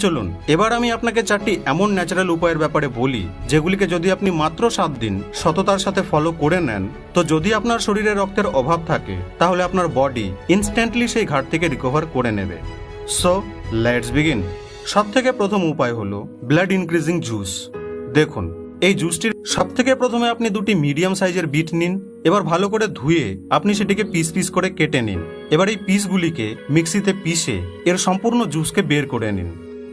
চলুন এবার আমি আপনাকে 4টি এমন ন্যাচারাল উপায়ের ব্যাপারে বলি যেগুলিকে যদি আপনি মাত্র 7 দিন সততার সাথে ফলো করে নেন তো যদি আপনার শরীরে রক্তের অভাব থাকে তাহলে আপনার বডি ইনস্ট্যান্টলি সেই ঘাট থেকে রিকভার করে নেবে। So let's begin. সবথেকে প্রথম উপায় হলো ব্লাড ইনক্রিজিং জুস। দেখুন এই জুসটির সবথেকে প্রথমে আপনি 2টি মিডিয়াম সাইজের বিট নিন। এবার ভালো করে ধুয়ে আপনি সেটিকে পিস পিস করে কেটে নিন। এবার এই পিসগুলিকে মিক্সিতে পিষে এর সম্পূর্ণ জুসকে বের করে নিন।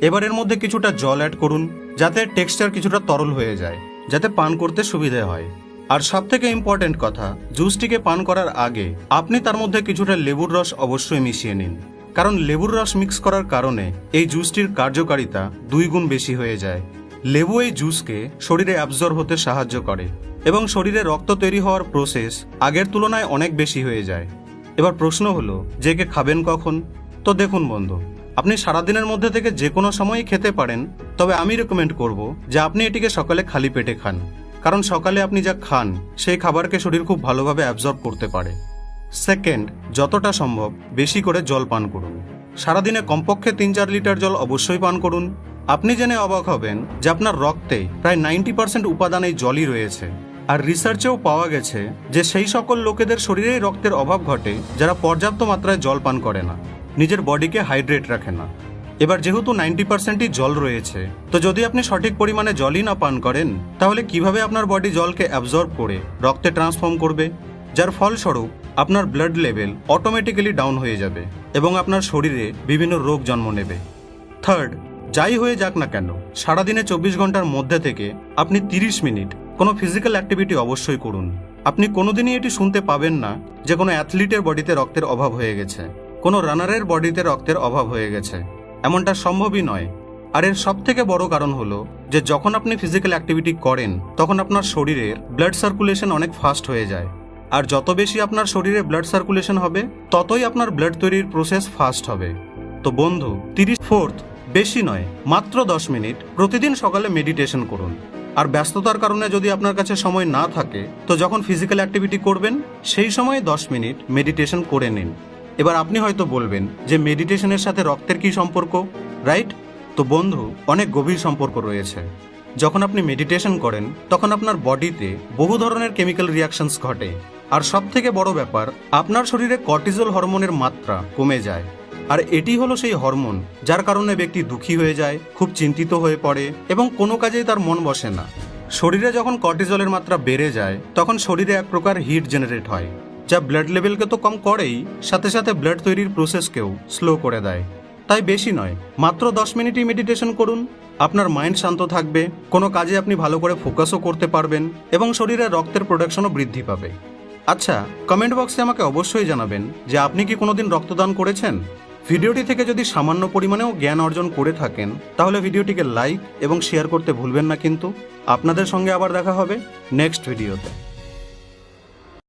এবার এর মধ্যে কিছুটা জল অ্যাড করুন যাতে টেক্সচার কিছুটা তরল হয়ে যায়, যাতে পান করতে সুবিধে হয়। আর সবথেকে ইম্পর্টেন্ট কথা, জুসটিকে পান করার আগে আপনি তার মধ্যে কিছুটা লেবুর রস অবশ্যই মিশিয়ে নিন, কারণ লেবুর রস মিক্স করার কারণে এই জুসটির কার্যকারিতা 2 গুণ বেশি হয়ে যায়। লেবু এই জুসকে শরীরে অ্যাবজর্ব হতে সাহায্য করে এবং শরীরে রক্ত তৈরি হওয়ার প্রসেস আগের তুলনায় অনেক বেশি হয়ে যায়। এবার প্রশ্ন হলো যে একে খাবেন কখন? তো দেখুন বন্ধু, আপনি সারাদিনের মধ্যে থেকে যে কোনো সময়ই খেতে পারেন, তবে আমি রেকমেন্ড করব যে আপনি এটিকে সকালে খালি পেটে খান, কারণ সকালে আপনি যা খান সেই খাবারকে শরীর খুব ভালোভাবে অ্যাবজর্ব করতে পারে। সেকেন্ড, যতটা সম্ভব বেশি করে জল পান করুন। সারাদিনে কমপক্ষে 3-4 লিটার জল অবশ্যই পান করুন। আপনি জেনে অবাক হবেন যে আপনার রক্তে প্রায় 90% উপাদান এই জলই রয়েছে। আর রিসার্চেও পাওয়া গেছে যে সেই সকল লোকেদের শরীরেই রক্তের অভাব ঘটে যারা পর্যাপ্ত মাত্রায় জল পান করে না, নিজের বডিকে হাইড্রেট রাখে না। এবার যেহেতু 90%ই জল রয়েছে, তো যদি আপনি সঠিক পরিমাণে জলই না পান করেন তাহলে কিভাবে আপনার বডি জলকে অ্যাবজর্ব করে রক্তে ট্রান্সফর্ম করবে, যার ফলস্বরূপ আপনার ব্লাড লেভেল অটোমেটিক্যালি ডাউন হয়ে যাবে এবং আপনার শরীরে বিভিন্ন রোগ জন্ম নেবে। থার্ড, যাই হয়ে যাক না কেন, সারাদিনে 24 ঘন্টার মধ্যে থেকে আপনি 30 মিনিট কোনো ফিজিক্যাল অ্যাক্টিভিটি অবশ্যই করুন। আপনি কোনোদিনই এটি শুনতে পাবেন না যে কোনো অ্যাথলিটের বডিতে রক্তের অভাব হয়ে গেছে, কোনো রানারের বডিতে রক্তের অভাব হয়ে গেছে, এমনটা সম্ভবই নয়। আর এর সবথেকে বড় কারণ হলো যে যখন আপনি ফিজিক্যাল অ্যাক্টিভিটি করেন তখন আপনার শরীরের ব্লাড সার্কুলেশন অনেক ফাস্ট হয়ে যায়। আর যত বেশি আপনার শরীরে ব্লাড সার্কুলেশন হবে ততই আপনার ব্লাড তৈরির প্রসেস ফাস্ট হবে। তো বন্ধু, 34th, বেশি নয়, মাত্র 10 মিনিট প্রতিদিন সকালে মেডিটেশন করুন। আর ব্যস্ততার কারণে যদি আপনার কাছে সময় না থাকে তো যখন ফিজিক্যাল অ্যাক্টিভিটি করবেন সেই সময় 10 মিনিট মেডিটেশন করে নিন। এবার আপনি হয়তো বলবেন যে মেডিটেশনের সাথে রক্তের কি সম্পর্ক, রাইট? তো বন্ধু, অনেক গভীর সম্পর্ক রয়েছে। যখন আপনি মেডিটেশন করেন তখন আপনার বডিতে বহু ধরনের কেমিক্যাল রিয়াকশনস ঘটে। আর সবথেকে বড় ব্যাপার, আপনার শরীরে কর্টিজল হরমোনের মাত্রা কমে যায়। আর এটি হলো সেই হরমোন যার কারণে ব্যক্তি দুঃখী হয়ে যায়, খুব চিন্তিত হয়ে পড়ে এবং কোনো কাজেই তার মন বসে না। শরীরে যখন কর্টিজলের মাত্রা বেড়ে যায় তখন শরীরে এক প্রকার হিট জেনারেট হয়, যা ব্লাড লেভেলকে তো কম করেই, সাথে সাথে ব্লাড তৈরির প্রসেসকেও স্লো করে দেয়। তাই বেশি নয়, মাত্র 10 মিনিটই মেডিটেশন করুন। আপনার মাইন্ড শান্ত থাকবে, কোনো কাজে আপনি ভালো করে ফোকাসও করতে পারবেন এবং শরীরে রক্তের প্রোডাকশনও বৃদ্ধি পাবে। আচ্ছা, কমেন্ট বক্সে আমাকে অবশ্যই জানাবেন যে আপনি কি কোনোদিন রক্তদান করেছেন। ভিডিওটি থেকে যদি সামান্য পরিমাণেও জ্ঞান অর্জন করে থাকেন তাহলে ভিডিওটিকে লাইক এবং শেয়ার করতে ভুলবেন না। কিন্তু আপনাদের সঙ্গে আবার দেখা হবে নেক্সট ভিডিওতে।